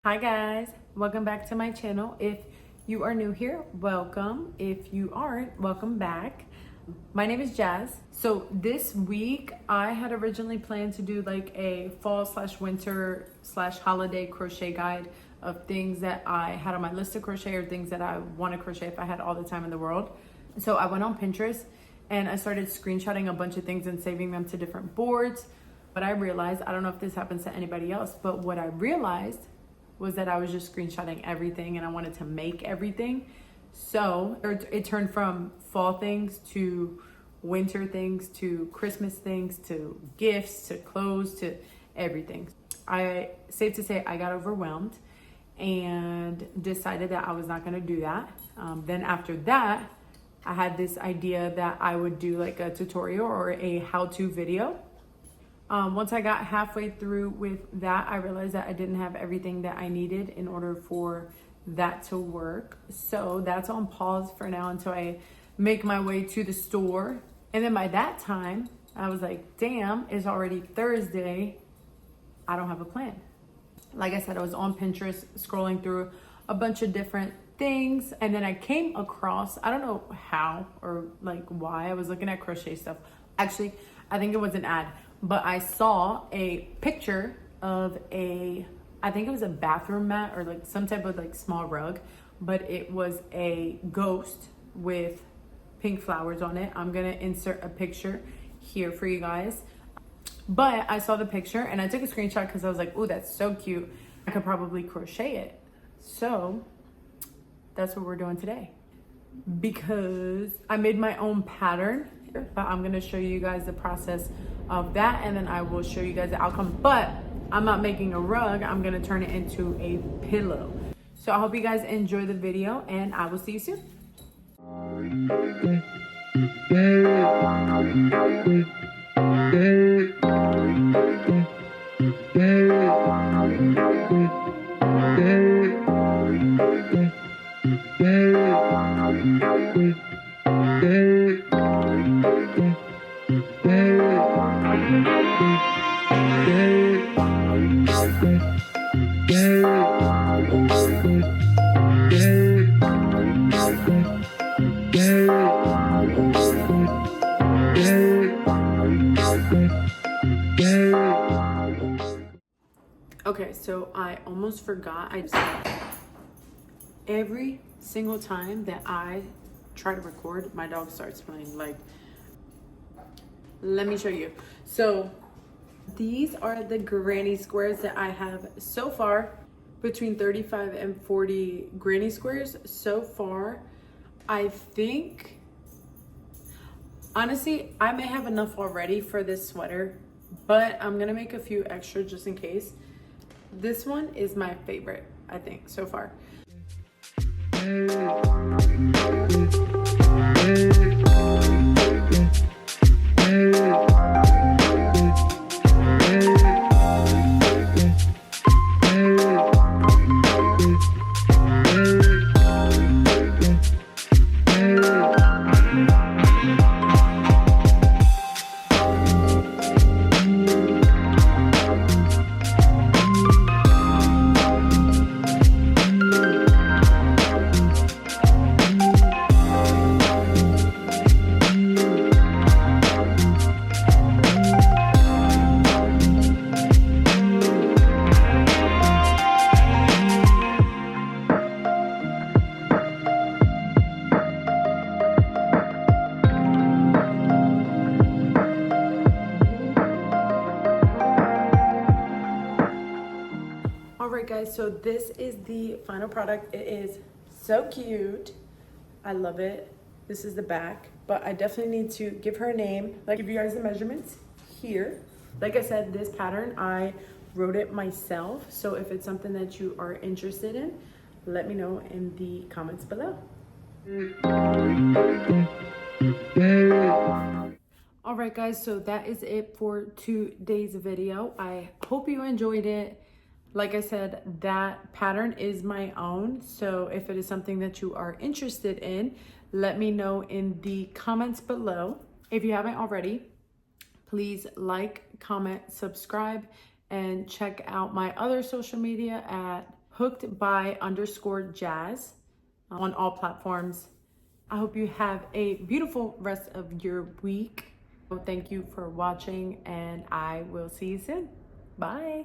Hi guys, welcome back to my channel. If you are new here, welcome. If you aren't, welcome back. My name is Jazz. So this week I had originally planned to do like a fall/winter/holiday crochet guide of things that I had on my list to crochet or things that I want to crochet if I had all the time in the world. So I went on Pinterest and I started screenshotting a bunch of things and saving them to different boards. But I realized, I don't know if this happens to anybody else, but what I realized was that I was just screenshotting everything and I wanted to make everything. So it turned from fall things to winter things to Christmas things to gifts to clothes to everything. Safe to say I got overwhelmed and decided that I was not gonna do that. Then after that, I had this idea that I would do like a tutorial or a how-to video. Once I got halfway through with that, I realized that I didn't have everything that I needed in order for that to work. So that's on pause for now until I make my way to the store. And then by that time, I was like, damn, it's already Thursday. I don't have a plan. Like I said, I was on Pinterest scrolling through a bunch of different things. And then I came across, I don't know how or like why, I was looking at crochet stuff. Actually, I think it was an ad. But I saw a picture of I think it was a bathroom mat or like some type of like small rug, but it was a ghost with pink flowers on it. I'm gonna insert a picture here for you guys. But I saw the picture and I took a screenshot because I was like, oh, that's so cute. I could probably crochet it. So that's what we're doing today. Because I made my own pattern, but I'm gonna show you guys the process of that and then I will show you guys the outcome. But I'm not making a rug, I'm gonna turn it into a pillow. So I hope you guys enjoy the video and I will see you soon. Okay, so I almost forgot. Every single time that I try to record, my dog starts playing. Like, let me show you. So these are the granny squares that I have so far, between 35 and 40 granny squares so far. I think, honestly, I may have enough already for this sweater, but I'm gonna make a few extra just in case. This one is my favorite, I think, so far. Alright guys, so this is the final product. It is so cute. I love it. This is the back, but I definitely need to give her a name. Like, give you guys the measurements here. Like I said, this pattern, I wrote it myself. So if it's something that you are interested in, let me know in the comments below. Alright guys, so that is it for today's video. I hope you enjoyed it. Like I said, that pattern is my own. So if it is something that you are interested in, let me know in the comments below. If you haven't already, please like, comment, subscribe, and check out my other social media at hooked_by_jazz on all platforms. I hope you have a beautiful rest of your week. Thank you for watching, and I will see you soon. Bye.